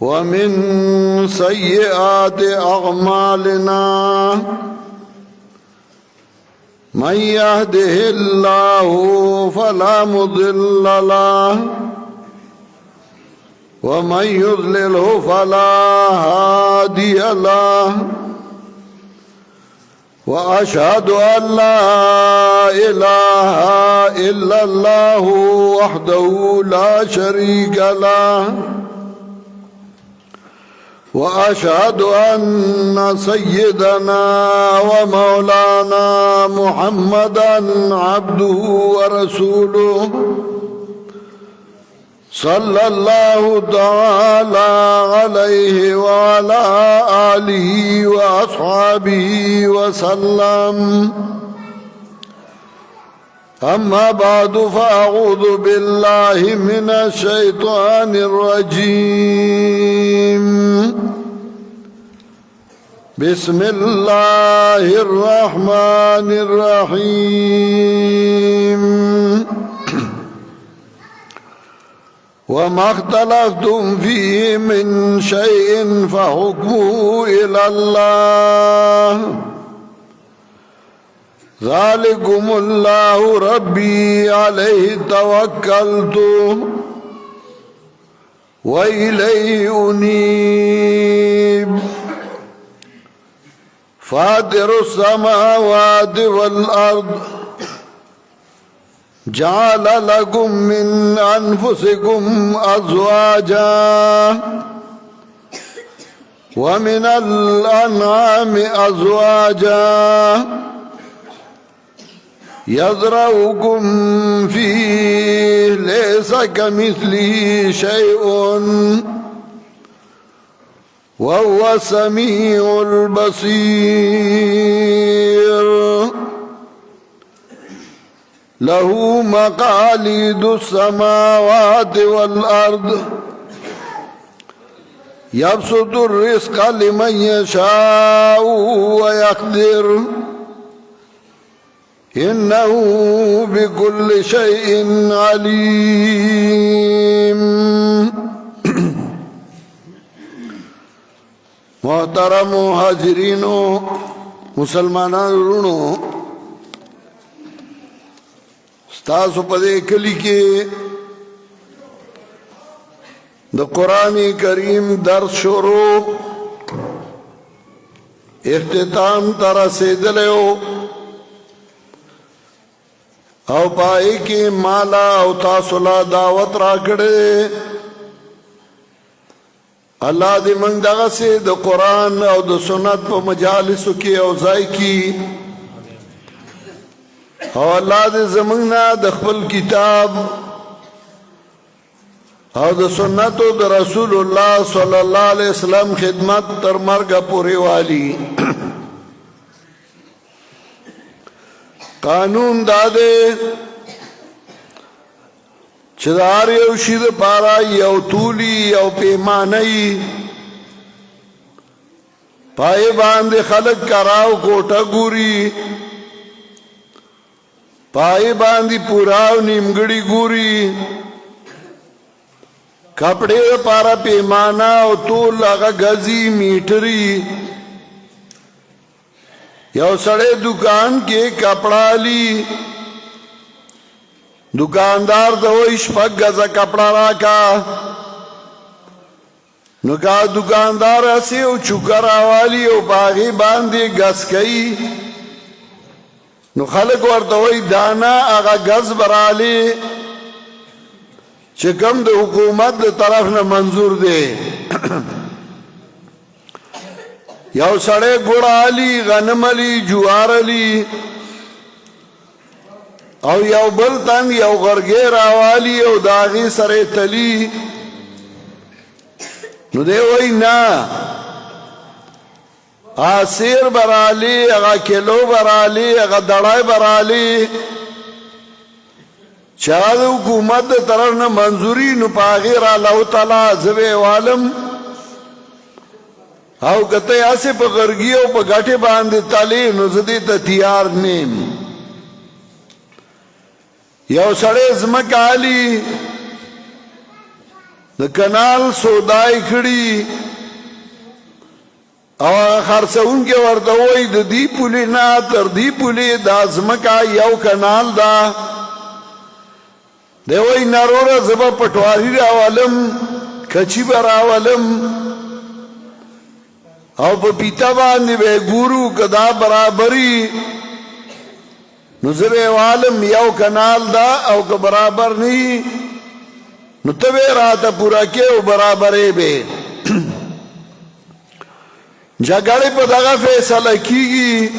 ومن سيئات أعمالنا من يهده الله فلا مضل له ومن يضلله فلا هادي له وأشهد أن لا إله إلا الله وحده لا شريك له وأشهد أن سيدنا ومولانا محمدا عبده ورسوله صلى الله تعالى عليه وعلى آله وأصحابه وسلم. أما بعد فأعوذ بالله من الشيطان الرجيم. بسم الله الرحمن الرحيم. وما اختلفتم فيه من شيء فحكمه إلى الله ذلكم الله ربي عليه توكلت وإليه أنيب. فاطر السماوات والأرض جعل لكم من أنفسكم أزواجا ومن الأنعام أزواجا يذرؤكم فيه ليس كمثله شيء وهو السميع البصير. له مقاليد السماوات والأرض يبسط الرزق لمن يشاء ويقدر إنه بكل شيء عليم. محترم حاضرینو مسلمانانو ورونو، ستاسو په دې کلي کې د قرآن کریم درس شروع اختتام ته رسېدلی و او پای کې مالا او تاسو لا دعوت راکړې. الله دې موږ دغسې د قرآن او د سنت په مجالسو کې او ځای کې او الله دې زموږ نه د خپل کتاب او د سنتو د رسول الله صلی الله علیه وسلم خدمت تر مرګه پورې والی. قانون دا دی چې د هر یو شي دپاره یو تولی یو پیمانه یي، پای باندې خلک کراو کوټه ګوري، پای باندې پوراو نیمګړي ګوري، کپڑے دپاره پیمانه او تول هغه ګزي میټري. یو سړی دکان کې کپڑا لی، دکاندار ته وایي شپږ ګزه کپڑا راکا، نو کا دکاندار هسې یو چوکه راوالي او په هغې باندې ګز کوي، نو خلک ورته وایي دانا هغه ګز به رالې چې کوم د حکومت د طرف نه منظور دی. یو سړی ګوړه علي، غنم علي، جوار علي، او یو بل تن یو غرګې راوالي او د هغې سره یې تلي، نو دی وایي نه هغه سیر به رالي، هغه کیلو به رالي، هغه دړی به رالي، چې هغه د حکومت د طرف نه منظوري، نو په هغې راله وتله زه به یې والم او که ته هسې په غرګي او په ګټې باندې تلې نو زه دې ته تیار نیم. یو سړی ځمکه علي د کنال سودای کړي او خرڅونکي ورته وایي د دې پولې نه تر دې پولې دا ځمکه یو کنال ده دی وایي ناروره زه به پټواري راولم کچي به راولم او په پیته باندې به ګورو که دا برابري نو زه به والم یو کنال ده او که برابر نی نو ته به راته پوره کې او برابرې به جګړې په دغه فیصله کېږي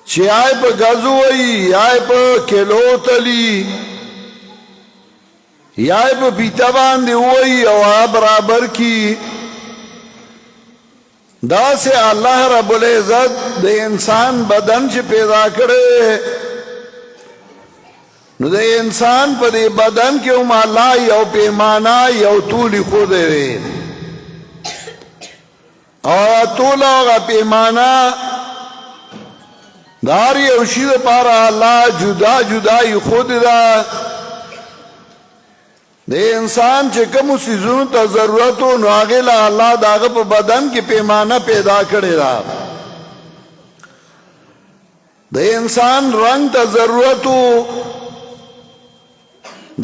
چې آی په ګزو وایي آی په کیلو تلي یا په پیته باندې وایي او برابر کی دا سے الله رب العزت د انسان بدن چې پیدا کړي نو د انسان په دې بدن کې هم الله یو پیمانه یو طول خو دی او طول او پیمانه دار یو شی لپاره الله جدا جدا خود دا د انسان چې کوم سيزونو ته ضرورت او نو هغه له الله داغه په بدن کې پیمانه پیدا کړی را د انسان رنگ ته ضرورت او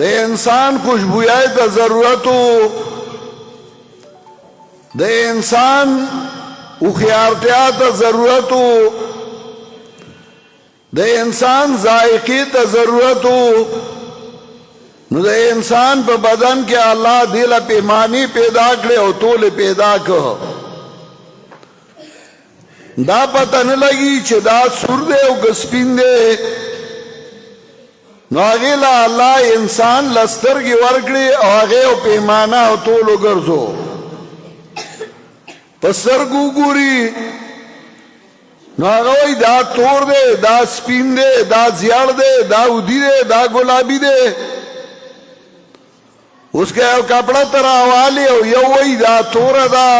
د انسان خوشبوئی ته ضرورت او د انسان خوخيارتیا ته ضرورت او د انسان ذائقې ته ضرورت او نو د انسان په بدن کې الله دله پیمانی پیدا کړي او طول پیدا کړ دا پته نه لګي چې دا سور دی او ګسپین دی نو هغه له الله انسان لسترګي ورکړي او هغه پیمانه او طول وګرځو پسرګو ګوري نو هغه دا تور دی دا سپین دی دا زیړ دی دا ودی دی دا ګلابي دی اس کے کپڑا تراوالی او یو وی دا تور دا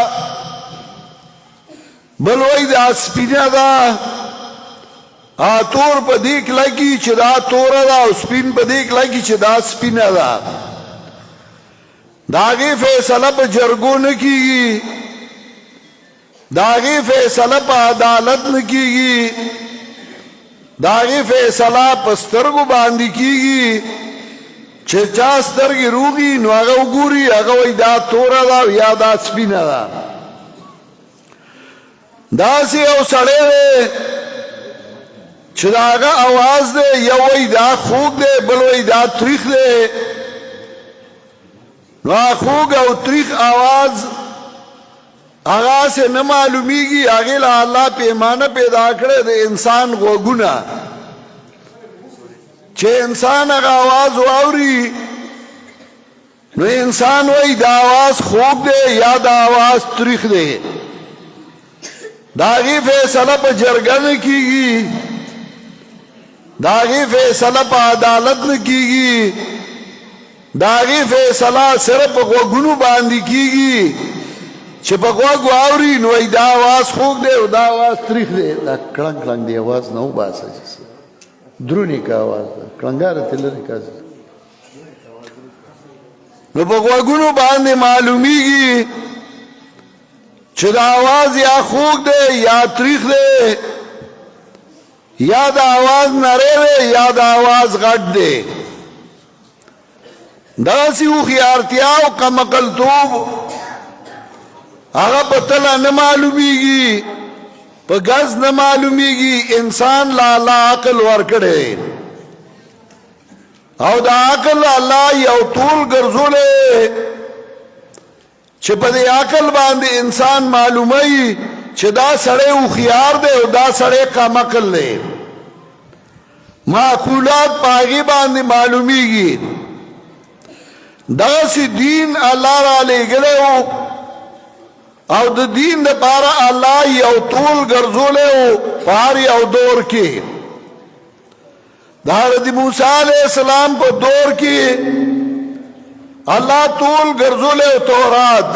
بل وی دا سپین دا تور پا دیکھ لگی چه دا تور دا او سپین پا دیکھ لگی چه دا سپین دا داغی فیصلہ پا جرگو نکیگی داغی فیصلہ پا عدالت نکیگی داغی فیصلہ پا سترگو باندی کیگی چې چا سترګې روغي نو هغه وګوري هغه وایي دا توره ده یا دا سپینه ده داسې یو سړی دی چې د هغه اواز دی یو وایي دا خوږ دی بل وایي دا تریخ دی نو خوږ او تریخ اواز هغه نه معلومیږي هغې له الله پیمانه پیدا کړی د انسان غوږونه چې انسان هغه آواز واوري نو انسان وایي دا آواز خوږ دی یا دا آواز تریخ دی د هغې فیصله په جرګه نه کېږي د هغې فیصله په عدالت نه کېږي د هغې فیصله صرف په غوږونو باندې کېږي چې په غوږ واوري نو وایي دا آواز خوږ دی او دا آواز تریخ دی دا کړنګ کړنګ دی آواز نه وباسه درونی کا آواز ده کلنګاره تلری کا نو په غوږونو باندې معلومیږي چې دا آواز یا خوږ دی یا تریخ دی یا دا آواز نری دی یا دا آواز غټ دی داسې هوښیارتیا او کمعقلتوب هغه په تله نه معلومیږي په ګز نه معلومیږي انسان لا الله عقل ورکړي او دا عقل الله یو طول ګرځولې چې په دې عقل باندې انسان معلومي چې دا سړی هوښیار دی او دا سړی کم عقل دی معقولات پاغي باندې معلومیږي داسې دین الله را لېږلی او د دین لپاره الله یو طول ګرځولی و په هر یو دور کې د حضرت موسی علیه السلام په دور کې الله طول ګرځولی و تورات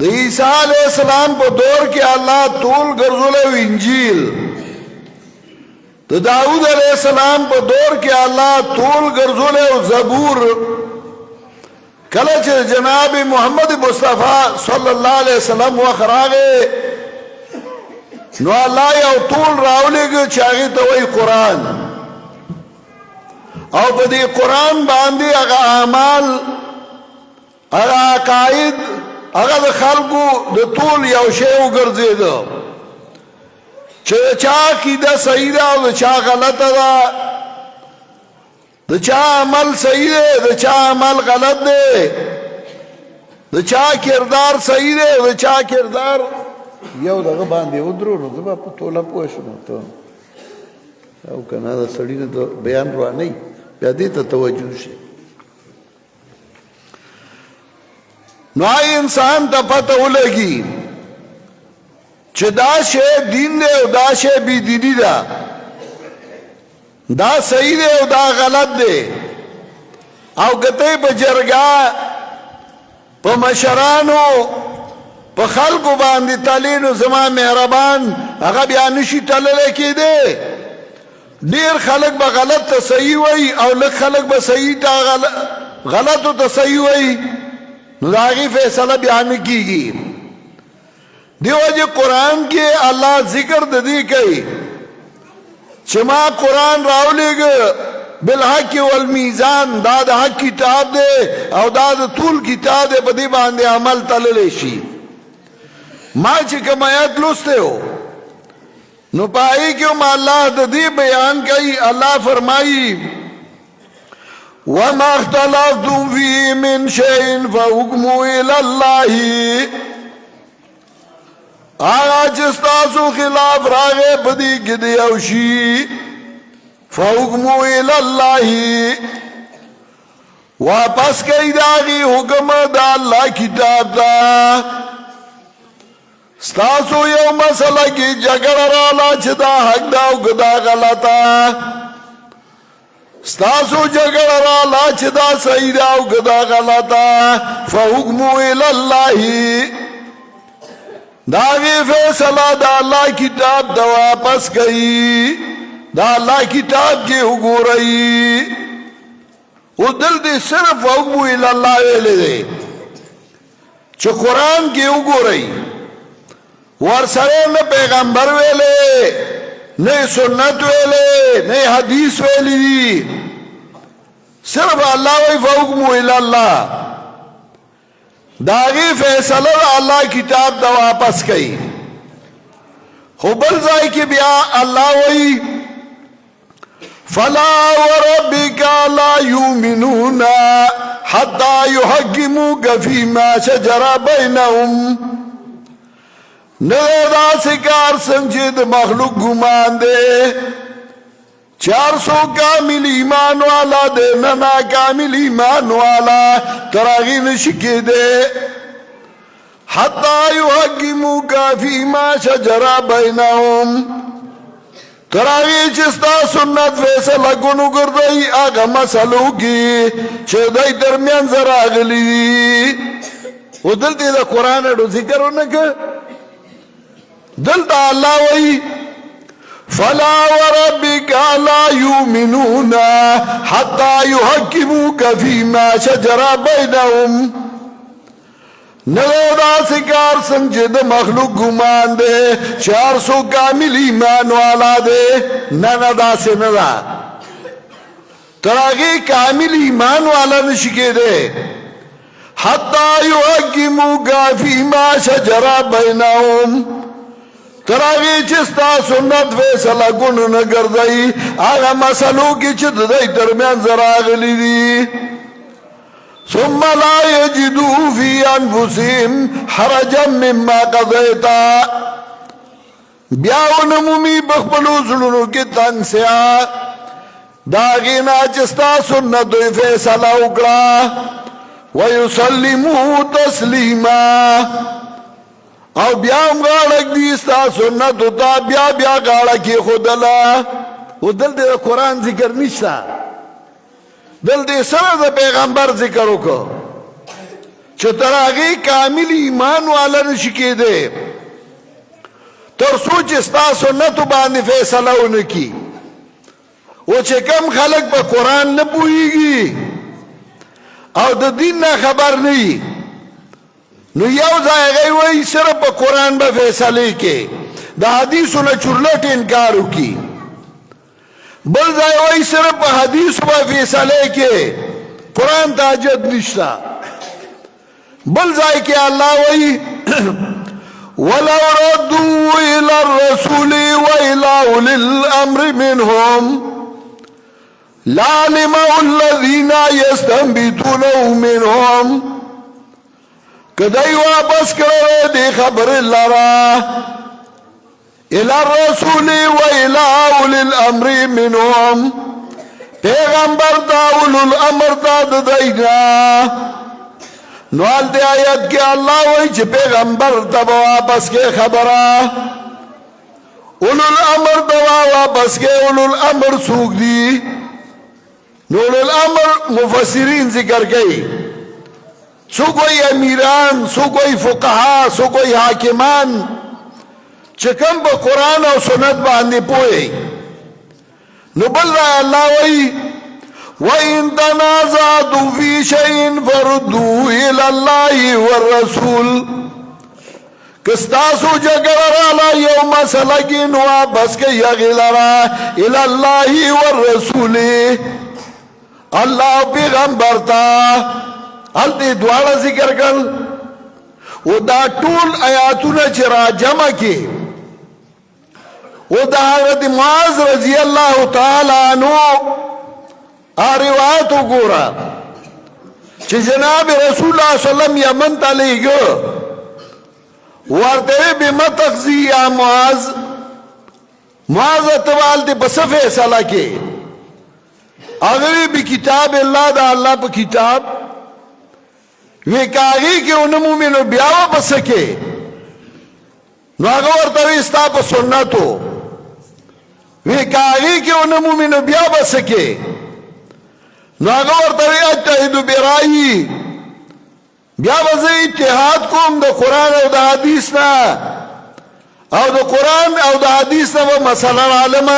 د عیسی علیه السلام په دور کې الله طول ګرځولی و انجیل د داود علیه السلام په دور کې الله طول ګرځولی و زبور کله چې جناب محمد مصطفی صلی الله علیه وسلم وخت راغی نو الله یو طول راولېږه چې هغې ته وایي قرآن او په دې قرآن باندې هغه اعمال هغه عقاید هغه د خلکو د ټول یو شی وګرځېده چې د چا عقیده صحیح ده او د چا غلطه ده د چا عمل صحیح دی د چا عمل غلط دی د چا کردار صحیح دی د چا کردار یو دغه باندې ودرو نو زه به په ټوله پوه شم ته او که نه د سړي نه د بیان روانۍ بیا دې ته توجه شي نو انسان ته پته ولګي چې دا شی دین دی او دا شی بی دینی ده دا صحیح دی او دا غلط دی او کته په جرګه په مشرانو په خلکو باندې تللی نو زما مهربان هغه بیا نشي تللی کېدی ډېر خلک به غلط ته صحیح وایي او لږ خلک به صحیح ته غلطو ته صحیح وایي نو د هغې فیصله بیا نه کېږي دې وجې قرآن کې الله ذکر د دې کوي چې ما قرآن راولېږه بالحق والمیزان دا د حق کتاب دی او دا د ټول کتاب دی په دې باندې عمل تللی شي ما چې کوم آیت لوستی و نو په هغې کې هم الله د دې بیان کوي الله فرمایي وما اختلفتم فيه من شيء فحكمه الى الله آغا چستاسو خلاف راغے بدی گدی اوشی فحکمو الاللہ واپس کئی داغی حکم دا اللہ کتاب دا ستاسو یو مسئلہ کی جگر رالا چدا حق دا او گدا غلطا ستاسو جگر رالا چدا صحیح دا او گدا غلطا فحکمو الاللہ داغی فیصلہ دا اللہ کتاب دا واپس گئی دا اللہ کتاب کی حکورئی او دل دی صرف حکمو الاللہ ویلے دے چو قرآن کی حکورئی ورسرے نہ پیغمبر ویلے نہ سنت ویلے نہ حدیث ویلی دی صرف اللہ وی فحکمو الاللہ داغی فیصلہ اللہ کتاب دا واپس کئی بل کی بیا اللہ وی فلا وربک لا یؤمنون حتی یحکموک فیما شجر بینہم ندا سکار سمجھد مخلوق گمان دے 400 کامل ایمان والا دے ننا کامل ایمان والا تراغی نشکی دے حتی یحکموک فیما شجر بینہم تراغی چستا سنت فیصلہ کنو کردئی آگا مسئلو کی چه دائی درمیان زراغلی دی و دلتی دا قرآن اڈو ذکر ہونکا دلتا اللہ وی فلا وربك لا يؤمنون حتى يحكموك فيما شجر بينهم ندا سکار سمجھد مخلوق گمان دے 400 کامل ایمان والا دے ندا سے ندا تراغی کامل ایمان والا نشکے دے حتی یحکموک فیما شجر بینہم تراغی چستا سنت فیصلہ کنو نگردئی آغا مسئلو کی چت دائی درمیان زراغلی دی ثم لا یجدو فی انفسهم حرجا مما قضیتا بیاو نمومی بخبلو زلونو کی تنگ سیا داغینا چستا سنت فیصلہ اکڑا ویسلمو تسلیما او بیا هم غاړک دی ستا سنتو تا بیا بیا غاړه کې خودله و دلته د قرآن ذکر نشته دلته سره د پیغمبر ذکر وکړو چې تر هغې کامل ایمان والا نشي کېدی تر څو چې ستا سنتو باندې فیصله ونه کړي او چې کم خلک په قرآن نه پوهېږي او د دین نه خبر نه وي نو یو ځای هغوی وایي صرف په قرآن به فیصلې کې د حدیثو نه چورلټ انکار وکړي بل ځای وایي صرف په حدیثو به فیصلې کې قرآن ته حاجت نشته بل ځای کې الله وایي ولو ردوا إلى الرسول وإلى أولي الأمر منهم لعلمه الذين يستنبطونه منهم کدی واپس کرو دی خبر لرا الى الرسول وإلى أولي الأمر منهم پیغمبر دا اولو الامر دا دینا نوال دی آیت کے اللہ وی چھ پیغمبر تب واپس کے خبرہ اولو الامر دوا واپس کے اولو الامر سوک دی نو اولو الامر مفسرین ذکر گئی سو کوئی امیران سو کوئی فقہا سو کوئی حاکمان چکم با قرآن و سنت باندے پوئے نو بل رہا اللہ وی وَإِن تَنَازَعْتُمْ فِي شَيْءٍ فَرُدُّوهُ إِلَى اللَّهِ وَالرَّسُولِ کستاسو جگر رالا یو مسئلہ کی نوا بس کے یغلرا إِلَى اللَّهِ وَالرَّسُولِ اللہ پیغمبر تا حالتی دوارا ذکر کر و دا طول آیاتونا چرا جمع کی و دا حضرت معاذ رضی اللہ تعالی عنہ روایتو گورا چه جناب رسول اللہ صلی اللہ علیہ وسلم یمن تا لے گو وارتے بما تقضی یا معاذ معاذ اتوال تے بس فیصلہ کے اگوی بھی کتاب اللہ دا اللہ پا کتاب وی کاغی کے انمو منو بیاو بسکے نو اگو ورطوی استا پا سنتو وی کاغی کے انمو منو بیاو بسکے نو اگو ورطوی اتحدو برائی بیا بزی اتحاد کوم دا قرآن او دا حدیث نا او دا قرآن او دا حدیث نا و مسئلہ عالم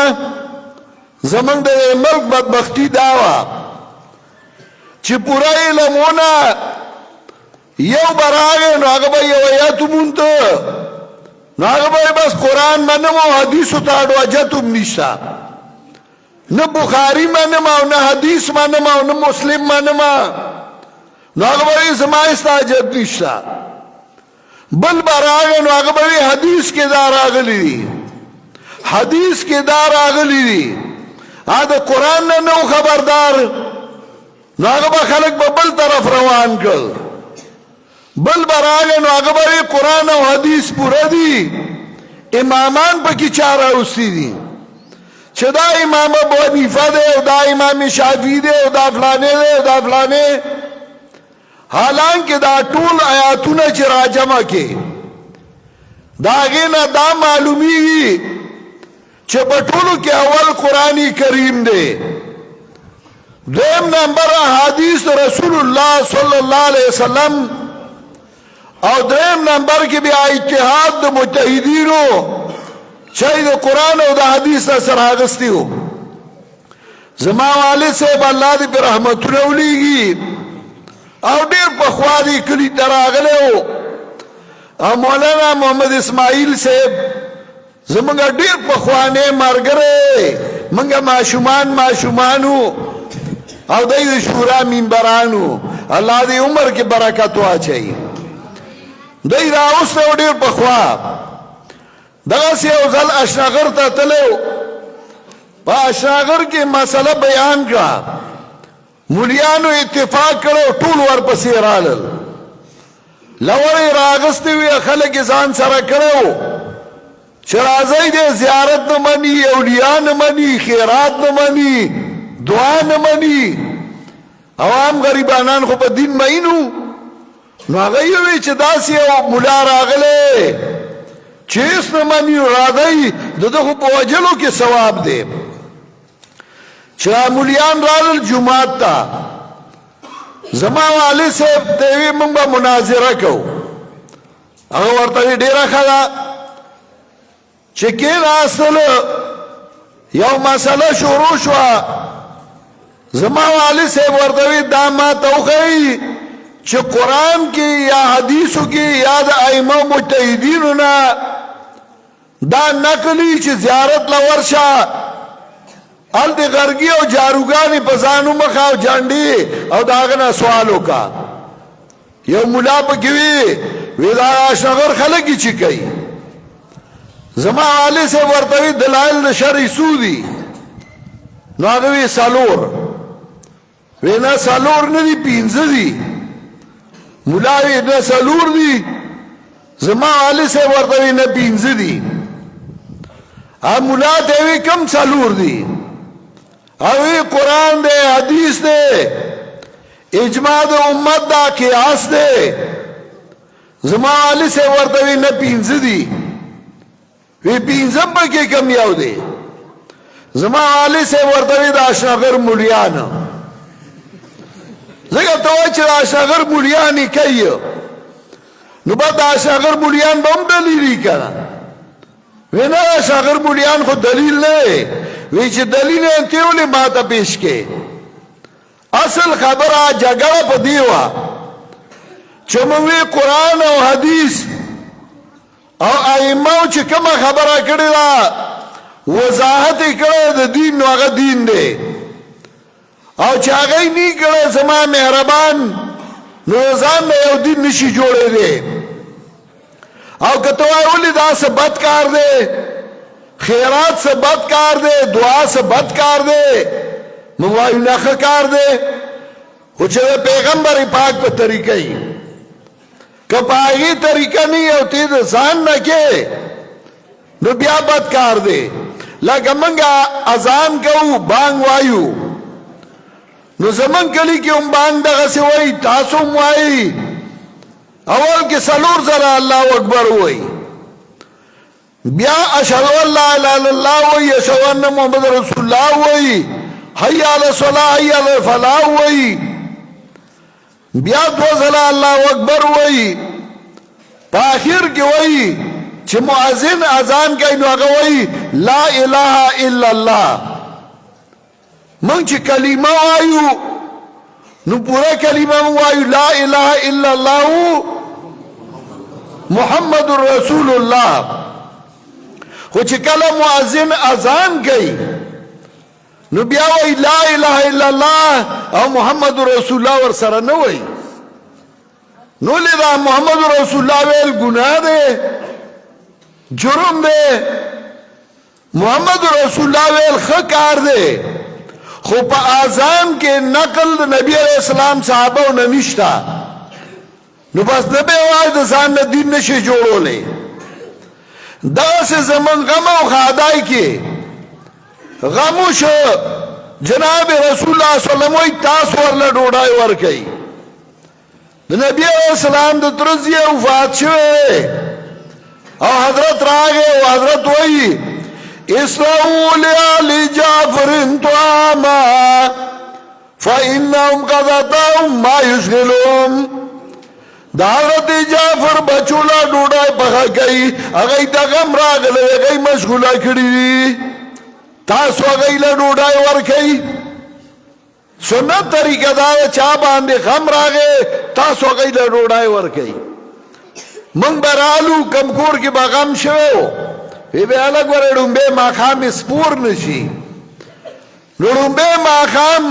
زمان دا ملک بدبختی داوا چی پورا علمونا یو براغه نو اگو با یو ایتو مونتا نو اگو با بس قرآن منم و حدیثو تاڑو اجتم نشتا نہ بخاری منما نہ حدیث منما نہ مسلم منما نو اگبری زمائستا حاجت نشتا بل براغه نو اگبری حدیث کے دار آگلی دی حدیث کے دار آگلی دی آدھا قرآن نہ نو خبردار نو اگبر خلق با بل طرف روان کر بل براغه نو اگبری قرآن و حدیث پورا دی امامان پا کی چارہ اسی دی چه دا امام ابو حنیفه دے او دا امام شافعی دے او دا فلانے دے او دا فلانے حالانکہ دا طول آیاتونا چه راجمہ کے دا غینا دا معلومی چه بطولو کے اول قرآنی کریم دے دویم نمبر حدیث رسول اللہ صلی اللہ علیہ وسلم او دویم نمبر کی بھی اتحاد دا متحدینو چاہی دا قرآن او دا حدیث دا سراغستی ہو زمان والد صاحب اللہ دی پر رحمت رولی گی او دیر پخوادی کلی تراغلے ہو او مولانا محمد اسماعیل صاحب زمانگا دیر پخوانے مرگرے منگا معشومانو او دی شورا منبرانو اللہ دی عمر کی برکتو آچائی دی راوست او دیر پخوا دغه سی او ځل اشناغر ته تلو په اشناغر کې مسله بیان کړه مولیانو اتفاق کړو ټول ورپسې رالل لوري راغستې وي خلک ځان سره کړو چې راځي دې زیارت نه مني اولیاء نه مني خیرات نه مني دعا نه مني عوام غریبانان خو په دین مینو نو هغه وی چې داسې او مولا راغله چیس نمانی رادائی دو پا وجلو کے ثواب دے چرا مولیان رال جماعت تا زمان والے سے تیوی منبا مناظرہ کو اگر ورطوی دیرہ خدا چکین آسل یو مسئلہ شروع شوا زما والد صاحب ورته وی دا ما ته وښیي چې قرآن کې یا حدیثو کې یا د ائمه مجتهدینو نه دا نقلی چې زیارت له ورشه هلته غرګي او جاروګانې په ځان ومخه او جانډې او د هغه نه سوال وکړه یو ملا پکې وی دا اشنغر خلک یې چې کوي زما والد صاحب ورته وی دلایل د شرع څو دي نو هغه وی څلور وی نه څلور نه دي پنځه دي ملا وی نه څلور دي زما والد صاحب ورته وی نه پنځه دي ملا ته وی کم څلور دي اوی قرآن دے حدیث دے اجماع د امت دا قیاس دے زما والی سے ورتوی نه پینځه دي وی پینځم پکې کم یو دی زما والی سے ورتوی د اشنغر مولیان زګه ته وای چې د اشنغر مولیان کوي نو بعد د اشنغر مولیان به هم دلیل کړه وینا اشنغر مولیان خو دلیل نه وی چې دلیل یې ته ولې ما ته پیش کې اصل خبره جګړه په دیوا چې موږ قرآن او حدیث او ائمه چې کومه خبره کړې ده وضاحت یې کړې د دین نو هغه دین دی او چې هغه یې نه کړې زما مهربان نو ځان یو دین نشي جوړېدی او کته ولې دا څه بد کار دی خیرات سے بد کار دے دعا سے بد کار دے موایو نخ کار دے خوچے پیغمبر پاک پہ طریقہ ہی کپاہی طریقہ نہیں ہوتی دے زان نکے نو بیا بد کار دے لکہ منگا ازان کو بانگ وایو نو زمن کلی کی ام بانگ دغا سے وئی تاسم وائی اول کے سلور ذرا اللہ اکبر ہوئی بیا اشهد ان لا اله الا الله وی اشهد ان محمد رسول الله وی حي على الصلاه حي على الفلاح وی بیا دو ځله الله اکبر وی په اخر کې وی چې مؤذن اذان کوي نو هغه وی لا اله الا الله مونږ چې کلمه وایو نو پورا کلمه وایو لا اله الا الله محمد رسول الله خو چې کله مؤذن اذان کوي نو بیا وی لا اله الا الله او محمد رسول الله ور سره نه وی نو لدا محمد رسول الله ویل ګناه ده جرم ده محمد رسول الله ویل خکار ده خو په اذان کې نقل د نبی علیہ السلام صحابه او نشتا نو بس نبی وای د ځان دین نشي جوړولې دا سے زمن غم او خادای کی غموش جناب رسول الله صلی الله علیه وسلم تاسو ورله ډوډۍ ورکړي د نبی علیہ السلام د ترزیه وفات شوه او حضرت راغه او حضرت وایي اسرائیل علی جعفر طعاما فانهم قد اتوا ما يشغلهم دا حضرت جعفر بچولا ډوډۍ پخه کوي هغه ته غم راغلی هغه مشغوله کړي تاسو هغه له ډوډۍ ورکړي سنت طریقه دا چا باندې غم راغی تاسو هغه له ډوډۍ ورکړي مونږ برالو کم کور کې باغم شو وی به الګ ورډم به ماخام سپور نشي نورم به ماخام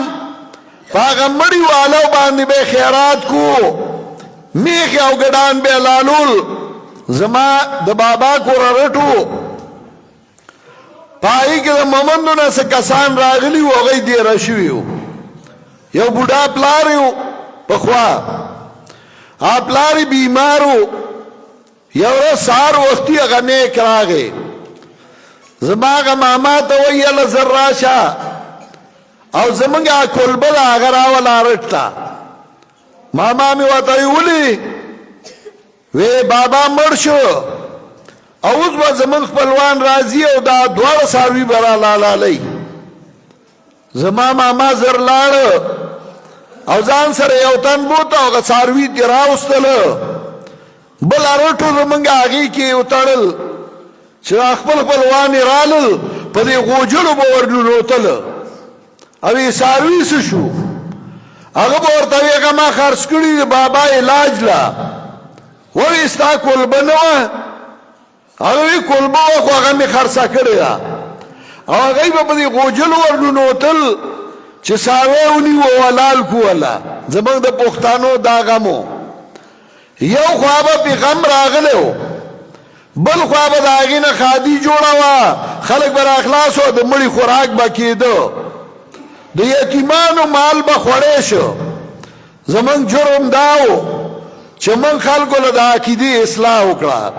باغمړی والو باندې به خیرات کو میخ او ګډان به لالول زما د بابا کور رټو پای کې د مومندو نه څه کسان راغلی و هغه دی راشیو یو بوډا پلار یو په خوا پلاری بیمارو یو سار وختي هغه نه کراغه زماغه ماما ته وی ال زراشا او زمونږه کولبل هغه راولا رټتا ماما می وته ویلی وی بابا مړ شو اوس به زمون خپلوان راضی او دا دوړ ساروی برا لاله زما ماما زر لاړ او ځان سره یو تن بوته او ساروی دی راوستل بل اروټو زمونږه هغه کې وتړل چې خپل خپلوان رالل په دې غوجلو به ورلوتل او څاروي څه شو هغه به ورته وایي هغه ما خرڅ کړي د بابا علاج لا وایي ستا کولبه نه وه هغه وایي کولبه وه خو هغه مې خرڅه کړې ده او هغوی به په دې غوجل ورننوتل چې څاروی ونیو او حلال کوله زموږ د پښتانو دا غم و یو خوا به پې غم راغلی و بل خوا به د هغې نه خادي جوړه وه خلک به راخلاص وه د مړي خوراک به کېده د یتیمانو مال به خوړی شو زموږ جرم دا و چې موږ خلکو له د عقیدې اصلاح وکړه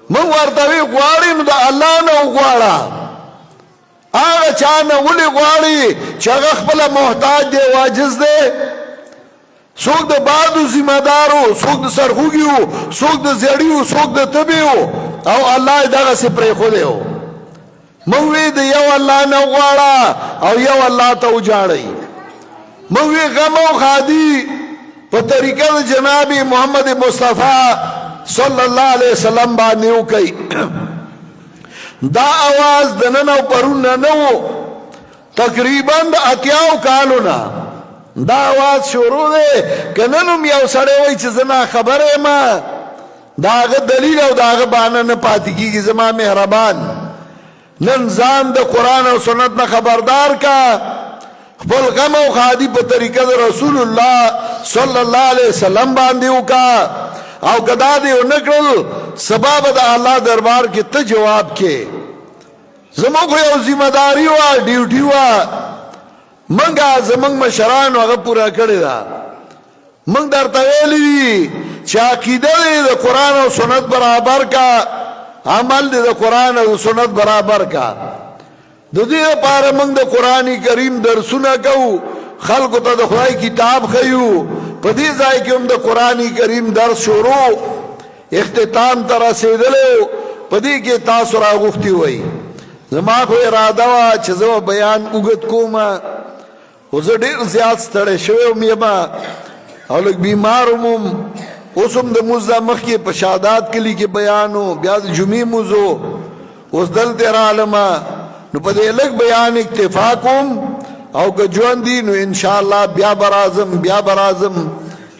موږ ورته وی غواړې نو د الله نه وغواړه هغه چا نه ولې غواړي چې هغه خپله محتاج دی او عاجز دی څوک د بادو ذمه دار و څوک د سرخوږي و څوک د زیړي و څوک د تبې و او الله یې دغسې پرېښودی و موږ وی د یو الله نه وغواړه او یو الله ته وجاړئ موږ وی غم او خادي په طریقه د جناب محمد مصطفی صلی الله علیه وسلم باندې وکئ دا आवाज د نن او پرون نه و تقریبا د اتیاو کالو نه دا आवाज شروع دی که نن هم یو سړی وایي چې زه ناخبره یم د هغه دلیل او د هغه بهانه نه پاتې کېږي زما مهربان نن ځان د قرآن او سنت نه خبردار کا خپل غم او خادي په طریقه د رسول الله صلی الله علیه وسلم باندې وکا او کدا دې ونه کړل سبب د الله دربار کې ته جواب کې زموږ یو ذمہ داری وه ډیوټي وه منګه زموږ مشرانو هغه پوره کړې ده موږ درته ویلي دي چې عقیده دې د قرآن او سنت برابر کا عمل دې د قرآن او سنت برابر کا د دې لپاره موږ د قرآن کریم درسونه کوو خلکو ته د خدای کتاب ښیو په دې ځای کې هم د قرآن کریم درس شروع اختتام ته رسېدلی په دې کې تاسو راغوښتي وئ زما خو اراده وه چې زه بیان اوږد کومه خو زه ډېر زیات ستړی شوی وم یمه او لږ بیمار وم اوس هم د مونځ نه مخکې په شهادات کلي کې بیان و بیا د جمعې مونځ و اوس دلته رالمه نو په دې لږ بیان اکتفا کوم او که ژوند دي نو انشاءالله بیا به راځم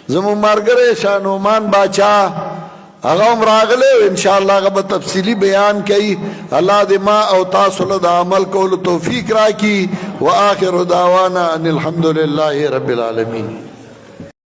زموږ ملګری شاه نعمان باچا هغه هم راغلی انشاءالله هغه به تفصیلي بیان کوي الله دې ما او تاسو له د عمل کولو توفیق راکړي واخر دعوانا ان الحمد لله رب العالمین